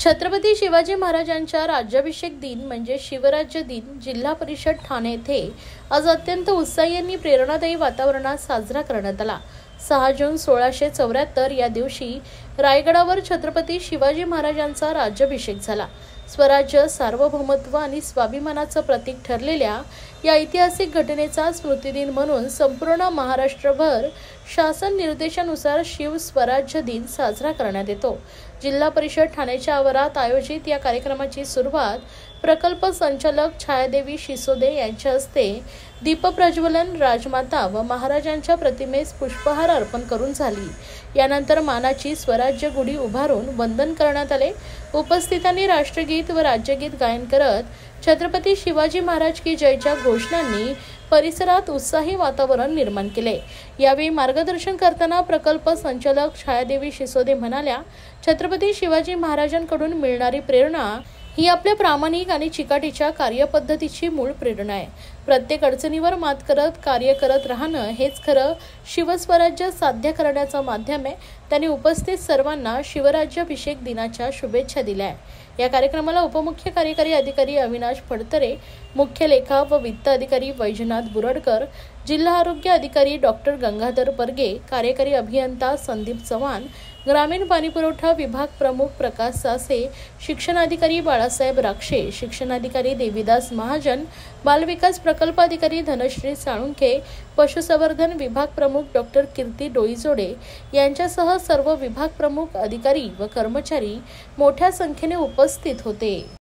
छत्रपती शिवाजी महाराजांचा राज्याभिषेक दिन म्हणजे शिवराज्य दिन जिल्हा परिषद ठाणे येथे आज अत्यंत उत्साही आणि प्रेरणादायी वातावरणात साजरा करण्यात आला। 6 जून 1674 या दिवशी रायगडावर छत्रपती शिवाजी महाराजांचा राज्याभिषेक झाला। स्वराज्य, सार्वभौमत्व आणि स्वाभिमानाचं प्रतीक ठरलेल्या या ऐतिहासिक घटनेचा स्मृतिदिन म्हणून संपूर्ण महाराष्ट्रभर शासन निर्देशानुसार शिव स्वराज्य दिन साजरा करण्यात येतो। जिल्हा परिषद ठाण्याच्या आवारात आयोजित या कार्यक्रमाची सुरुवात प्रकल्प संचालक छायादेवी शिसोदे यांच्या हस्ते दीपप्रज्वलन, राजमाता व महाराजांच्या प्रतिमेस पुष्पहार अर्पण करून झाली। यानंतर मानाची स्वराज्य गुढी उभारून वंदन करण्यात आले। उपस्थितांनी राष्ट्रगीत व राज्यगीत गायन करत छत्रपती शिवाजी महाराज की जयच्या घोषणांनी परिसरात उत्साही वातावरण निर्माण केले। यावेळी मार्गदर्शन करताना प्रकल्प संचालक छायादेवी शिसोदे म्हणाल्या, छत्रपती शिवाजी महाराजांकडून मिळणारी प्रेरणा ही आपल्या प्रामाणिक आणि चिकाटीच्या कार्यपद्धतीची मूळ प्रेरणा आहे। प्रत्येक अडचणीवर मात करत कार्य करत राहणं हेच खरं शिवस्वराज्य साध्य करण्याचं माध्यम आहे। त्यांनी उपस्थित सर्वांना शिवराज्याभिषेक दिनाच्या शुभेच्छा दिल्या। या कार्यक्रमाला उपमुख्य कार्यकारी अधिकारी अविनाश फडतरे, मुख्य लेखा व वित्त अधिकारी वैजनाथ बुरडकर, जिल्हा आरोग्य अधिकारी डॉक्टर गंगाधर परगे, कार्यकारी अभियंता संदीप चव्हाण, ग्रामीण पाणीपुरवठा विभाग प्रमुख प्रकाश सासे, शिक्षणाधिकारी बाळासाहेब राक्षे, शिक्षणाधिकारी देवीदास महाजन, बालविकास प्रकल्प अधिकारी धनश्री साळुंखे, पशुसंवर्धन विभाग प्रमुख डॉक्टर कीर्ती डोईजोडे यांच्यासह सर्व विभाग प्रमुख, अधिकारी व कर्मचारी मोठ्या संख्येने उपस्थित होते।